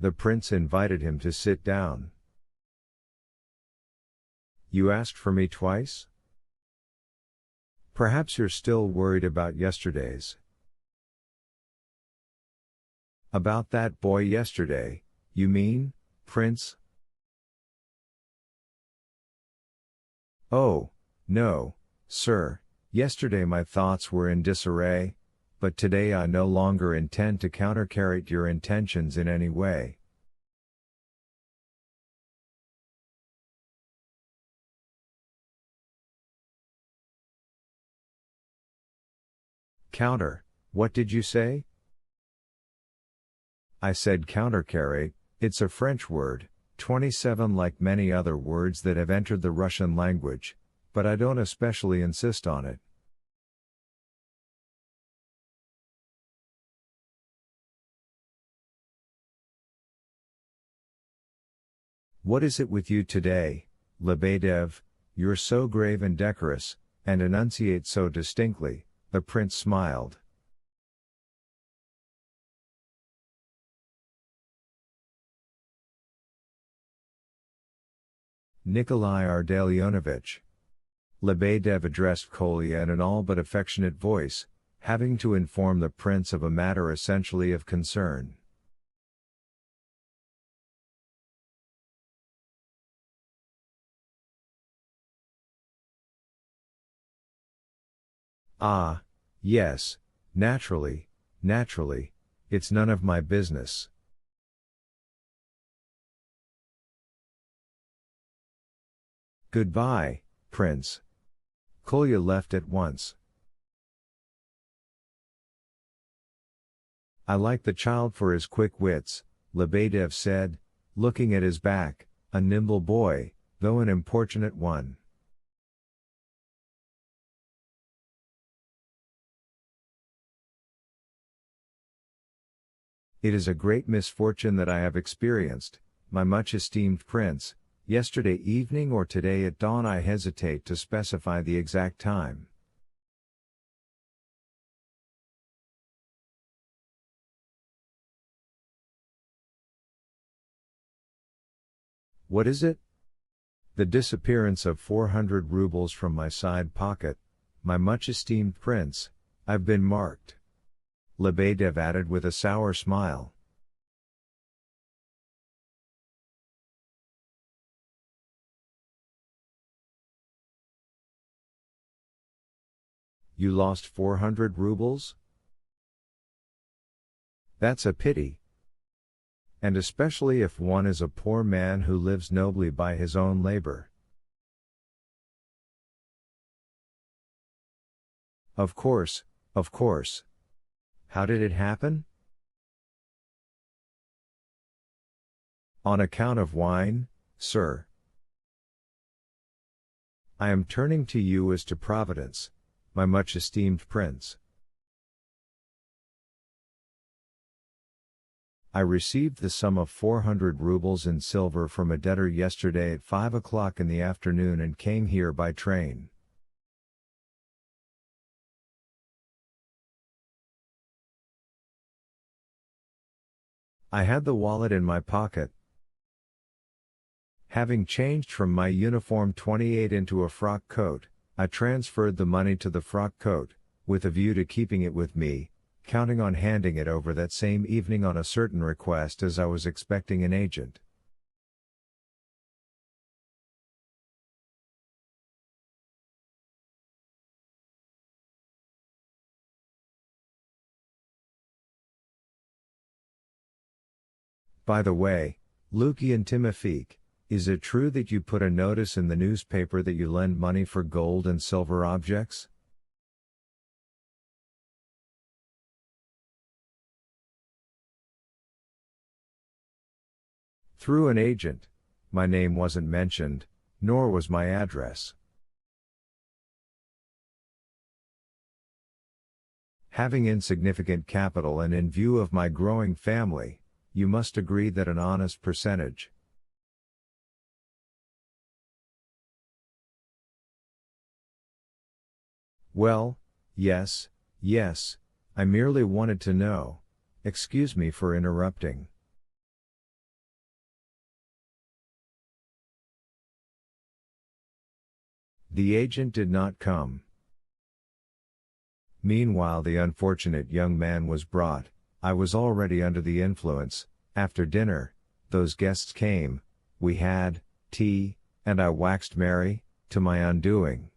The prince invited him to sit down. You asked for me twice? Perhaps you're still worried about yesterday's. About that boy yesterday, you mean, Prince? Oh, no, sir, yesterday my thoughts were in disarray, but today I no longer intend to countercarry your intentions in any way. Counter, what did you say? I said countercarry, it's a French word, 27 like many other words that have entered the Russian language, but I don't especially insist on it. What is it with you today, Lebedev? You're so grave and decorous, and enunciate so distinctly, the prince smiled. Nikolai Ardalionovich. Lebedev addressed Kolya in an all but affectionate voice, having to inform the prince of a matter essentially of concern. Ah, yes, naturally, it's none of my business. Goodbye, Prince. Kolya left at once. I like the child for his quick wits, Lebedev said, looking at his back, a nimble boy, though an importunate one. It is a great misfortune that I have experienced, my much-esteemed prince, yesterday evening or today at dawn. I hesitate to specify the exact time. What is it? The disappearance of 400 rubles from my side pocket, my much-esteemed prince, I've been marked. Lebedev added with a sour smile. You lost 400 rubles? That's a pity. And especially if one is a poor man who lives nobly by his own labor. Of course, of course. How did it happen? On account of wine, sir. I am turning to you as to Providence, my much-esteemed prince. I received the sum of 400 rubles in silver from a debtor yesterday at 5 o'clock in the afternoon and came here by train. I had the wallet in my pocket. Having changed from my uniform 28 into a frock coat, I transferred the money to the frock coat, with a view to keeping it with me, counting on handing it over that same evening on a certain request as I was expecting an agent. By the way, Lukian Timofeich, is it true that you put a notice in the newspaper that you lend money for gold and silver objects? Through an agent. My name wasn't mentioned, nor was my address. Having insignificant capital and in view of my growing family, you must agree that an honest percentage. Well, yes, I merely wanted to know. Excuse me for interrupting. The agent did not come. Meanwhile the unfortunate young man was brought. I was already under the influence. After dinner, those guests came, we had tea, and I waxed merry, to my undoing.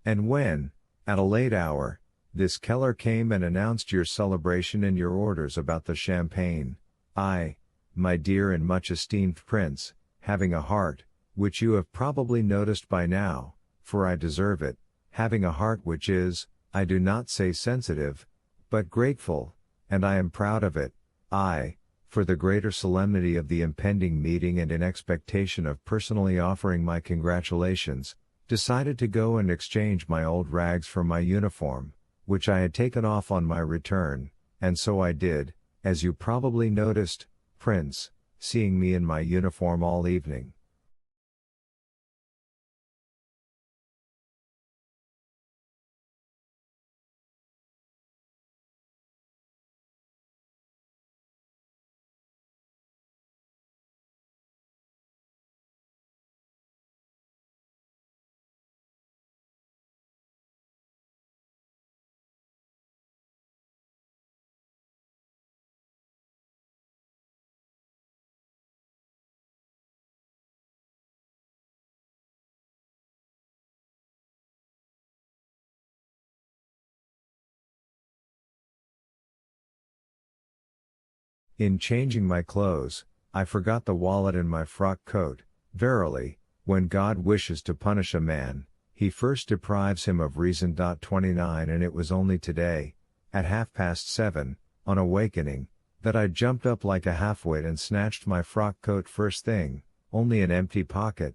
And when, at a late hour, this Keller came and announced your celebration and your orders about the champagne, I, my dear and much esteemed prince, having a heart, which you have probably noticed by now, for I deserve it, having a heart which is, I do not say sensitive, but grateful, and I am proud of it, I, for the greater solemnity of the impending meeting and in expectation of personally offering my congratulations, decided to go and exchange my old rags for my uniform, which I had taken off on my return, and so I did, as you probably noticed, Prince, seeing me in my uniform all evening. In changing my clothes, I forgot the wallet in my frock coat. Verily, when God wishes to punish a man, he first deprives him of reason. 29 And it was only today, at 7:30, on awakening, that I jumped up like a halfwit and snatched my frock coat first thing, only an empty pocket.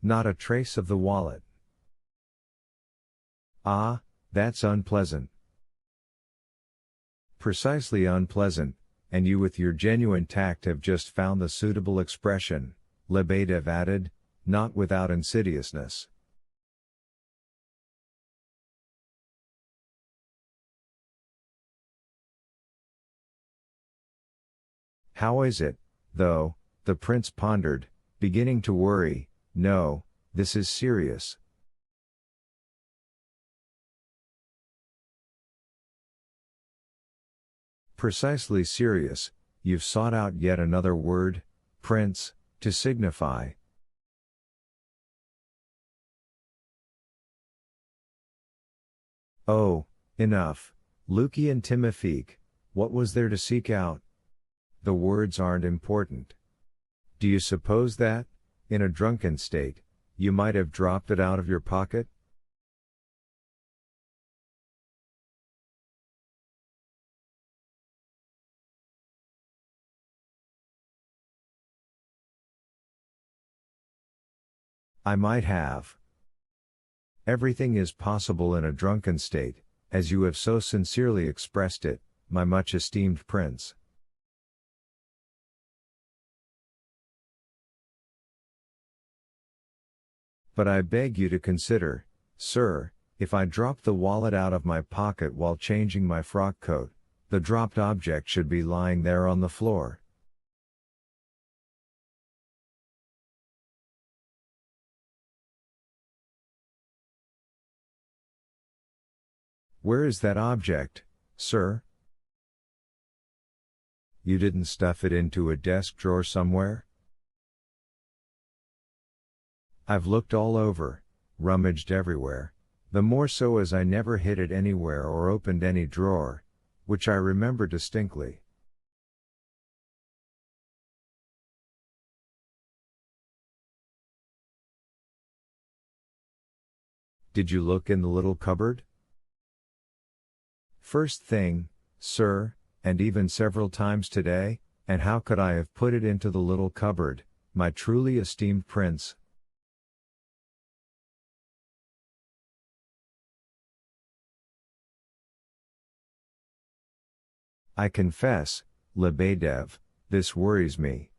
Not a trace of the wallet. Ah, that's unpleasant. Precisely unpleasant, and you with your genuine tact have just found the suitable expression, Lebedev added, not without insidiousness. How is it, though, the prince pondered, beginning to worry, no, this is serious. Precisely serious, you've sought out yet another word, prince, to signify. Oh, enough, Lucian Timofeek, what was there to seek out? The words aren't important. Do you suppose that, in a drunken state, you might have dropped it out of your pocket? I might have. Everything is possible in a drunken state, as you have so sincerely expressed it, my much esteemed prince. But I beg you to consider, sir, if I dropped the wallet out of my pocket while changing my frock coat, the dropped object should be lying there on the floor. Where is that object, sir? You didn't stuff it into a desk drawer somewhere? I've looked all over, rummaged everywhere, the more so as I never hid it anywhere or opened any drawer, which I remember distinctly. Did you look in the little cupboard? First thing, sir, and even several times today, and how could I have put it into the little cupboard, my truly esteemed prince? I confess, Lebedev, this worries me.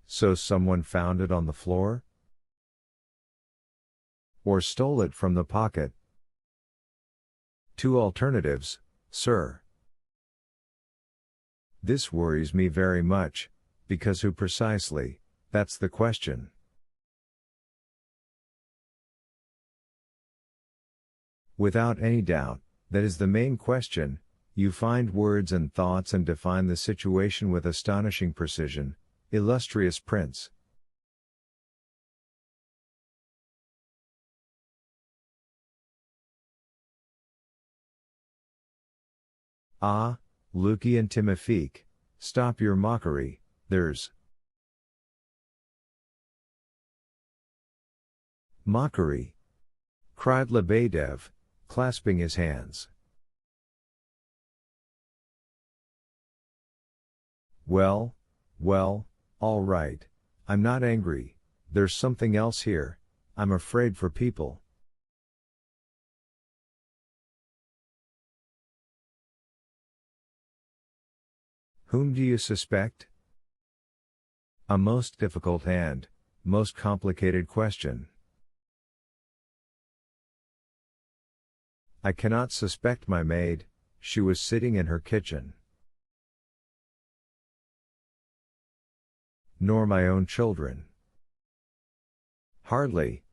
So someone found it on the floor? Or stole it from the pocket? Two alternatives, sir. This worries me very much, because who precisely, that's the question. Without any doubt, that is the main question. You find words and thoughts and define the situation with astonishing precision, illustrious prince. Ah, Luki and Timofeek, stop your mockery, there's mockery, cried Lebedev, clasping his hands. Well, all right, I'm not angry, there's something else here, I'm afraid for people. Whom do you suspect? A most difficult and most complicated question. I cannot suspect my maid, she was sitting in her kitchen. Nor my own children. Hardly,